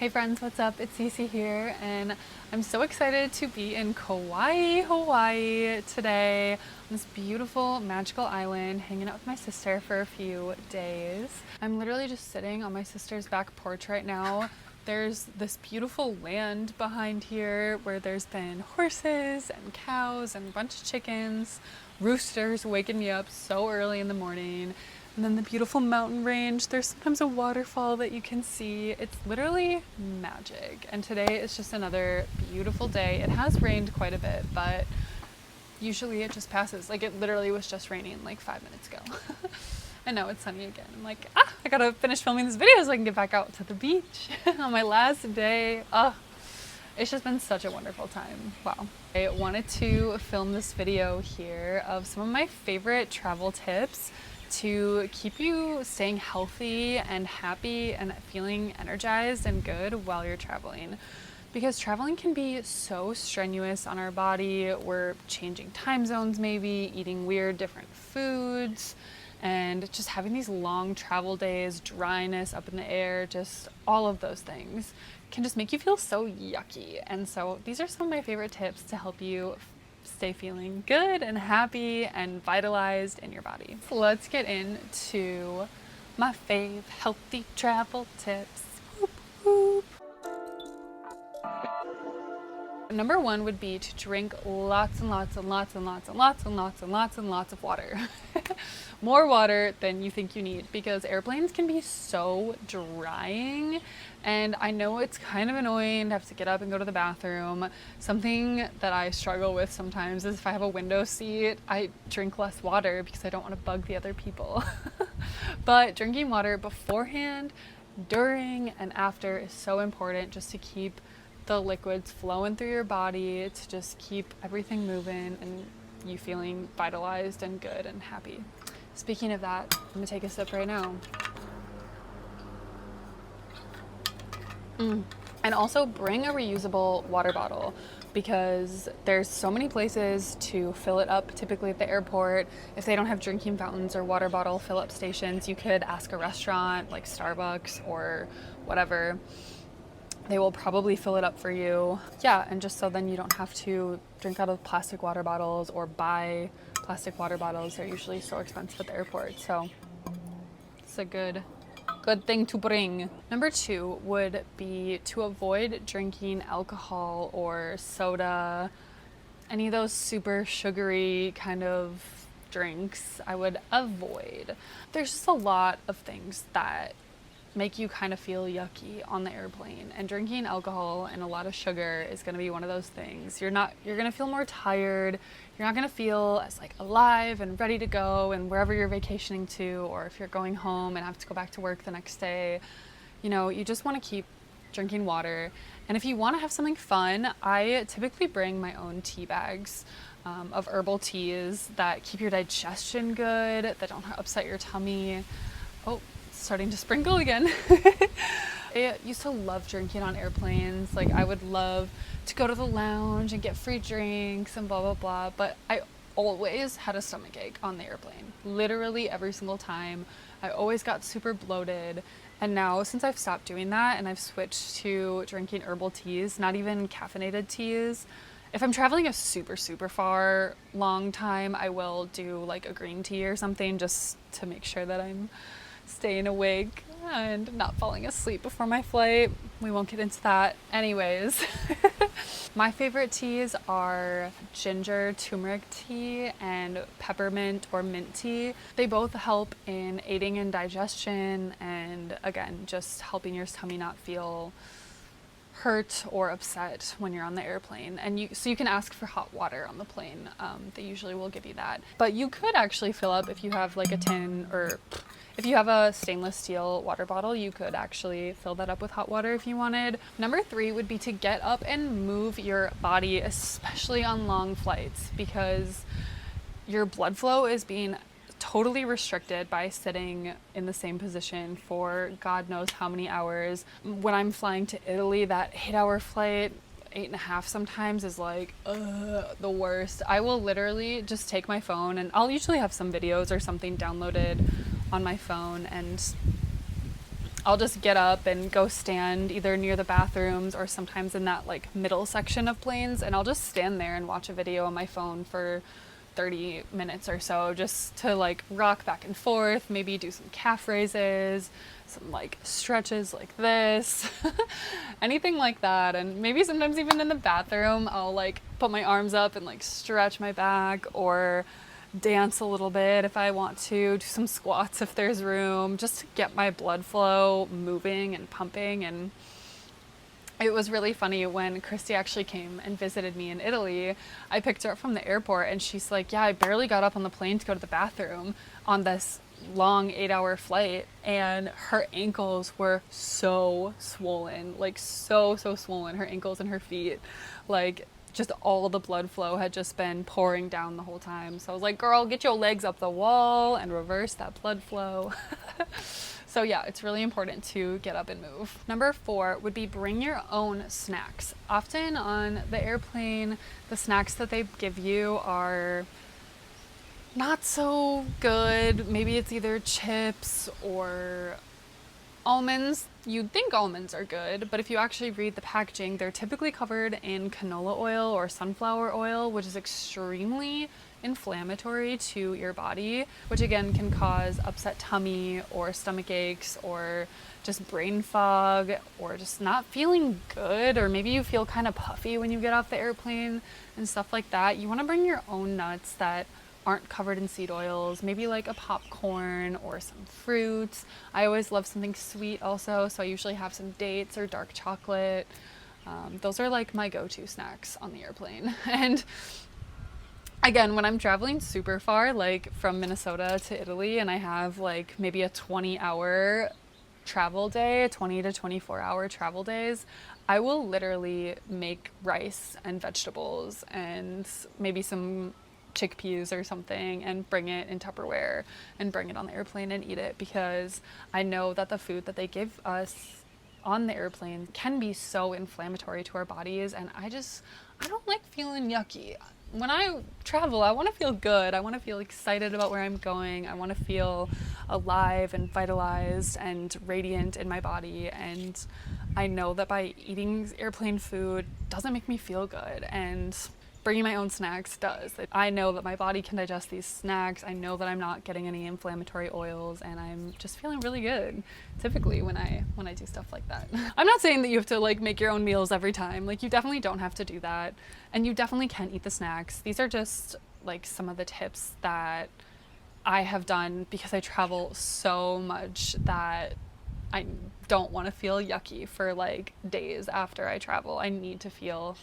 Hey friends, what's up? It's Cece here, and I'm so excited to be in Kauai, Hawaii today on this beautiful magical island, hanging out with my sister for a few days. I'm literally just sitting on my sister's back porch right now. There's this beautiful land behind here where there's been horses and cows and a bunch of chickens, roosters waking me up so early in the morning. And then the beautiful mountain range. There's sometimes a waterfall that you can see. It's literally magic. And today is just another beautiful day. It has rained quite a bit, but usually it just passes. Like it literally was just raining like 5 minutes ago. And now it's sunny again. I'm like, I gotta finish filming this video so I can get back out to the beach on my last day. It's just been such a wonderful time. Wow. I wanted to film this video here of some of my favorite travel tips to keep you staying healthy and happy and feeling energized and good while you're traveling. Because traveling can be so strenuous on our body. We're changing time zones maybe, eating weird different foods, and just having these long travel days, dryness up in the air, just all of those things can just make you feel so yucky. And so these are some of my favorite tips to help you stay feeling good and happy and vitalized in your body. So let's get into my fave healthy travel tips. Whoop, whoop. Number one would be to drink lots and lots and lots and lots and lots and lots and lots and lots of water. More water than you think you need, because airplanes can be so drying. And I know it's kind of annoying to have to get up and go to the bathroom. Something that I struggle with sometimes is if I have a window seat, I drink less water because I don't want to bug the other people. But drinking water beforehand, during, and after is so important, just to keep the liquids flowing through your body, to just keep everything moving and you feeling vitalized and good and happy. Speaking of that, I'm gonna take a sip right now. And also bring a reusable water bottle, because there's so many places to fill it up. Typically at the airport, if they don't have drinking fountains or water bottle fill up stations, you could ask a restaurant like Starbucks or whatever. They will probably fill it up for you. Yeah, and just so then you don't have to drink out of plastic water bottles or buy plastic water bottles. They're usually so expensive at the airport. So it's a good thing to bring. Number two would be to avoid drinking alcohol or soda, any of those super sugary kind of drinks. I would avoid. There's just a lot of things that make you kind of feel yucky on the airplane, and drinking alcohol and a lot of sugar is going to be one of those things. You're going to feel more tired. You're not going to feel as like alive and ready to go and wherever you're vacationing to, or if you're going home and have to go back to work the next day. You know, you just want to keep drinking water. And if you want to have something fun, I typically bring my own tea bags of herbal teas that keep your digestion good, that don't upset your tummy. Oh, starting to sprinkle again. I used to love drinking on airplanes. Like, I would love to go to the lounge and get free drinks and blah blah blah, but I always had a stomach ache on the airplane. Literally every single time. I always got super bloated. And now, since I've stopped doing that and I've switched to drinking herbal teas, not even caffeinated teas, if I'm traveling a super far long time, I will do like a green tea or something, just to make sure that I'm staying awake and not falling asleep before my flight. We won't get into that. Anyways, my favorite teas are ginger turmeric tea and peppermint or mint tea. They both help in aiding in digestion and, again, just helping your tummy not feel hurt or upset when you're on the airplane. And you can ask for hot water on the plane. They usually will give you that. But you could actually fill up, if you have like a tin, or if you have a stainless steel water bottle, you could actually fill that up with hot water if you wanted. Number three would be to get up and move your body, especially on long flights, because your blood flow is being totally restricted by sitting in the same position for God knows how many hours. When I'm flying to Italy, that 8-hour flight, 8.5 sometimes, is like the worst. I will literally just take my phone, and I'll usually have some videos or something downloaded on my phone, and I'll just get up and go stand either near the bathrooms or sometimes in that like middle section of planes, and I'll just stand there and watch a video on my phone for 30 minutes or so, just to like rock back and forth, maybe do some calf raises, some like stretches like this, anything like that. And maybe sometimes even in the bathroom, I'll like put my arms up and like stretch my back, or dance a little bit if I want to, do some squats if there's room, just to get my blood flow moving and pumping. And it was really funny when Christy actually came and visited me in Italy. I picked her up from the airport and she's like, yeah, I barely got up on the plane to go to the bathroom on this long 8-hour flight, and her ankles were so swollen, like so swollen, her ankles and her feet, like just all the blood flow had just been pouring down the whole time. So I was like, girl, get your legs up the wall and reverse that blood flow. So yeah, it's really important to get up and move. Number 4 would be bring your own snacks. Often on the airplane, the snacks that they give you are not so good. Maybe it's either chips or almonds. You'd think almonds are good, but if you actually read the packaging, they're typically covered in canola oil or sunflower oil, which is extremely inflammatory to your body, which again can cause upset tummy or stomach aches or just brain fog or just not feeling good, or maybe you feel kind of puffy when you get off the airplane and stuff like that. You want to bring your own nuts that aren't covered in seed oils, maybe like a popcorn or some fruits. I always love something sweet also, so I usually have some dates or dark chocolate. Those are like my go-to snacks on the airplane. And again, when I'm traveling super far, like from Minnesota to Italy, and I have like maybe a 20-hour travel day, 20 to 24-hour travel days, I will literally make rice and vegetables and maybe some chickpeas or something and bring it in Tupperware and bring it on the airplane and eat it, because I know that the food that they give us on the airplane can be so inflammatory to our bodies, and I don't like feeling yucky. When I travel, I want to feel good. I want to feel excited about where I'm going. I want to feel alive and vitalized and radiant in my body. And I know that by eating airplane food doesn't make me feel good, and bringing my own snacks does. I know that my body can digest these snacks. I know that I'm not getting any inflammatory oils, and I'm just feeling really good typically when I do stuff like that. I'm not saying that you have to like make your own meals every time. Like, you definitely don't have to do that, and you definitely can eat the snacks. These are just like some of the tips that I have done because I travel so much that I don't want to feel yucky for like days after I travel. I need to feel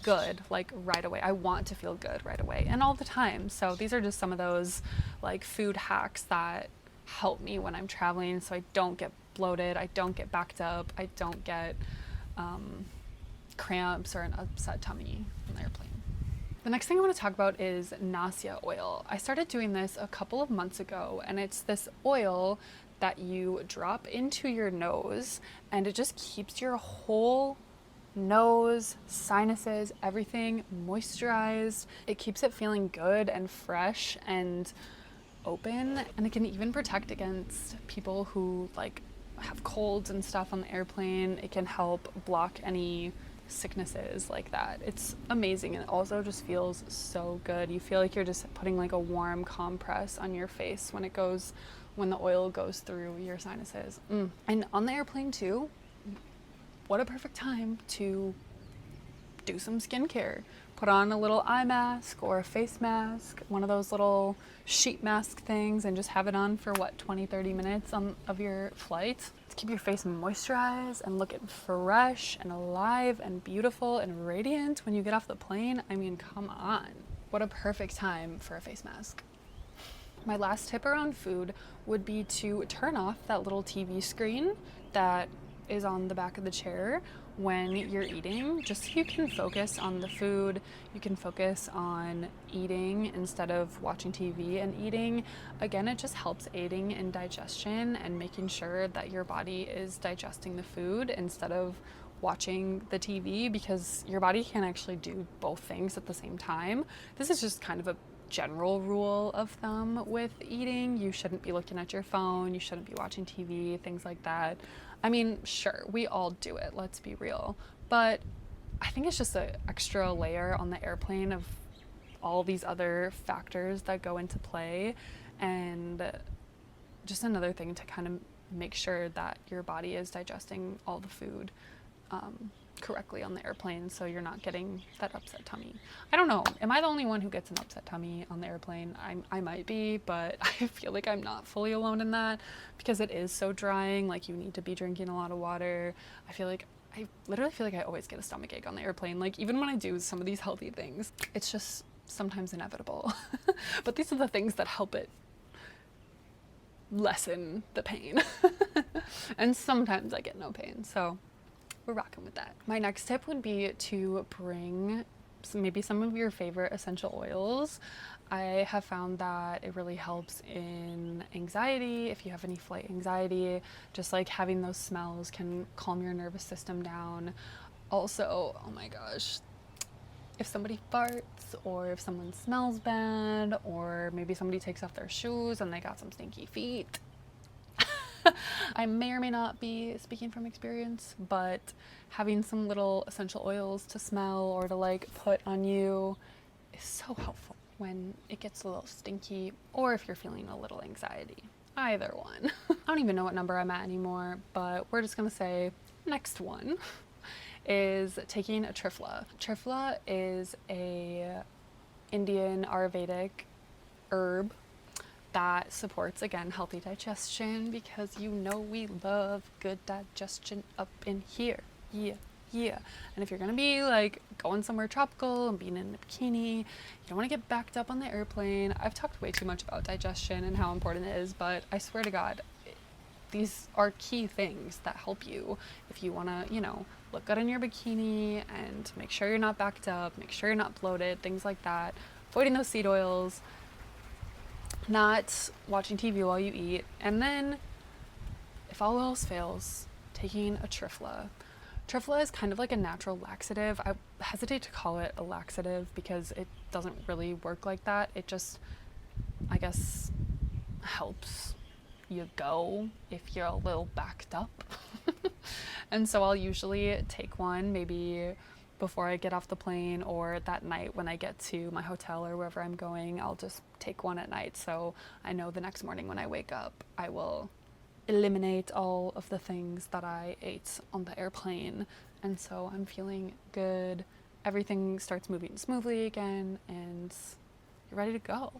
good like right away. I want to feel good right away and all the time. So these are just some of those like food hacks that help me when I'm traveling, so I don't get bloated, I don't get backed up, I don't get cramps or an upset tummy on the airplane. The next thing I want to talk about is Nasya Oil. I started doing this a couple of months ago, and it's this oil that you drop into your nose, and it just keeps your whole nose, sinuses, everything moisturized. It keeps it feeling good and fresh and open, and it can even protect against people who like have colds and stuff on the airplane. It can help block any sicknesses like that. It's amazing, and it also just feels so good. You feel like you're just putting like a warm compress on your face when the oil goes through your sinuses. And on the airplane too, what a perfect time to do some skincare. Put on a little eye mask or a face mask, one of those little sheet mask things, and just have it on for 20-30 minutes of your flight to keep your face moisturized and looking fresh and alive and beautiful and radiant when you get off the plane. I mean, come on. What a perfect time for a face mask. My last tip around food would be to turn off that little TV screen that is on the back of the chair when you're eating, just so you can focus on the food. You can focus on eating instead of watching TV and eating. Again, it just helps aiding in digestion and making sure that your body is digesting the food instead of watching the TV, because your body can actually do both things at the same time. This is just kind of a general rule of thumb with eating. You shouldn't be looking at your phone, you shouldn't be watching TV, things like that. I mean, sure, we all do it, let's be real. But I think it's just an extra layer on the airplane of all these other factors that go into play, and just another thing to kind of make sure that your body is digesting all the food correctly on the airplane, so you're not getting that upset tummy. I don't know, am I the only one who gets an upset tummy on the airplane? I might be, but I feel like I'm not fully alone in that, because it is so drying. Like, you need to be drinking a lot of water. I literally feel like I always get a stomach ache on the airplane. Like, even when I do some of these healthy things, it's just sometimes inevitable. But these are the things that help it lessen the pain. And sometimes I get no pain, so we're rocking with that. My next tip would be to bring maybe some of your favorite essential oils. I have found that it really helps in anxiety. If you have any flight anxiety, just like having those smells can calm your nervous system down. Also, oh my gosh, if somebody farts, or if someone smells bad, or maybe somebody takes off their shoes and they got some stinky feet, I may or may not be speaking from experience, but having some little essential oils to smell or to like put on you is so helpful when it gets a little stinky, or if you're feeling a little anxiety. Either one. I don't even know what number I'm at anymore, but we're just gonna say next one is taking a Triphala. Triphala is a Indian Ayurvedic herb that supports, again, healthy digestion, because you know we love good digestion up in here. Yeah. And if you're gonna be like going somewhere tropical and being in a bikini, you don't want to get backed up on the airplane. I've talked way too much about digestion and how important it is, but I swear to God, these are key things that help you if you want to, look good in your bikini and make sure you're not backed up, make sure you're not bloated, things like that. Avoiding those seed oils, not watching TV while you eat, and then, if all else fails, taking a Triphala. Triphala is kind of like a natural laxative. I hesitate to call it a laxative because it doesn't really work like that. It just, I guess, helps you go if you're a little backed up. And so I'll usually take one maybe before I get off the plane, or that night when I get to my hotel or wherever I'm going. I'll just take one at night, so I know the next morning when I wake up I will eliminate all of the things that I ate on the airplane, and so I'm feeling good. Everything starts moving smoothly again, and you're ready to go.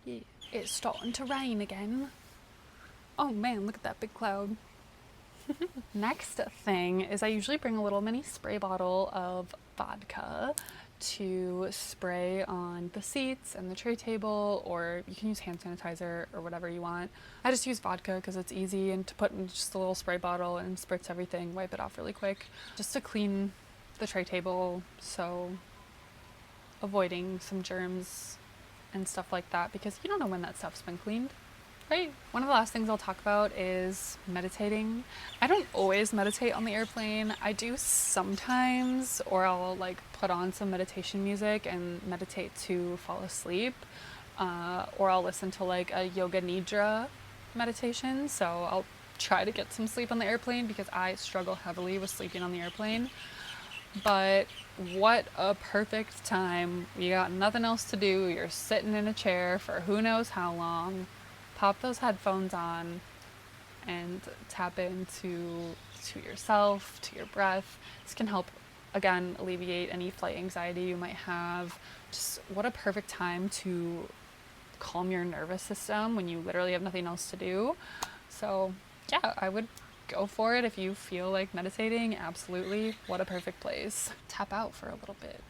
Yeah. It's starting to rain again. Oh man, look at that big cloud. Next thing is I usually bring a little mini spray bottle of vodka to spray on the seats and the tray table, or you can use hand sanitizer or whatever you want. I just use vodka because it's easy, and to put in just a little spray bottle and spritz everything, wipe it off really quick, just to clean the tray table, so avoiding some germs and stuff like that, because you don't know when that stuff's been cleaned. Right. One of the last things I'll talk about is meditating. I don't always meditate on the airplane. I do sometimes, or I'll like put on some meditation music and meditate to fall asleep, or I'll listen to like a yoga nidra meditation. So I'll try to get some sleep on the airplane because I struggle heavily with sleeping on the airplane. But what a perfect time. You got nothing else to do. You're sitting in a chair for who knows how long. Pop those headphones on and tap into yourself, to your breath. This can help, again, alleviate any flight anxiety you might have. Just what a perfect time to calm your nervous system when you literally have nothing else to do. So yeah, I would go for it if you feel like meditating. Absolutely. What a perfect place. Tap out for a little bit.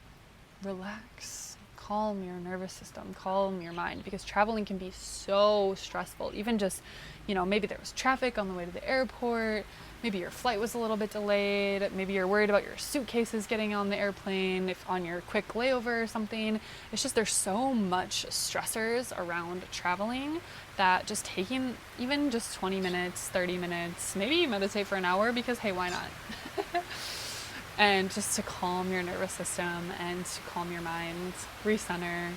Relax. Calm your nervous system, calm your mind, because traveling can be so stressful. Even just, maybe there was traffic on the way to the airport, maybe your flight was a little bit delayed, maybe you're worried about your suitcases getting on the airplane, if on your quick layover or something. It's just, there's so much stressors around traveling that just taking even just 20 minutes, 30 minutes, maybe meditate for an hour, because hey, why not? And just to calm your nervous system and to calm your mind, recenter.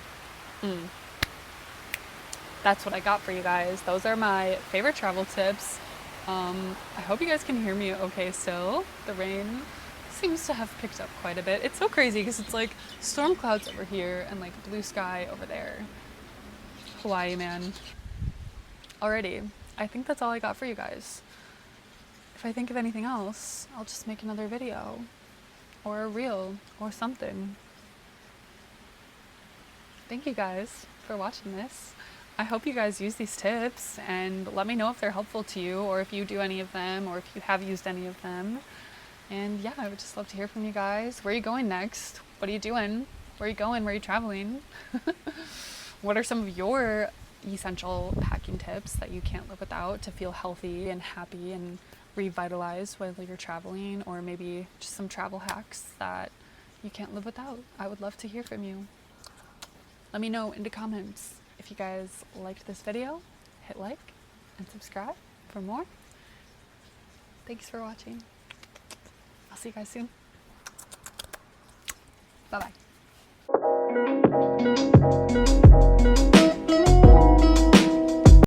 That's what I got for you guys. Those are my favorite travel tips. I hope you guys can hear me okay still. The rain seems to have picked up quite a bit. It's so crazy because it's like storm clouds over here and like blue sky over there. Hawaii, man. Alrighty, I think that's all I got for you guys. If I think of anything else, I'll just make another video or a reel or something. Thank you guys for watching this. I hope you guys use these tips and let me know if they're helpful to you or if you do any of them or if you have used any of them. And yeah, I would just love to hear from you guys. Where are you going next? What are you doing? Where are you going? Where are you traveling? What are some of your essential packing tips that you can't live without to feel healthy and happy and revitalized while you're traveling? Or maybe just some travel hacks that you can't live without. I would love to hear from you. Let me know in the comments. If you guys liked this video, hit like and subscribe for more. Thanks for watching. I'll see you guys soon. Bye-bye.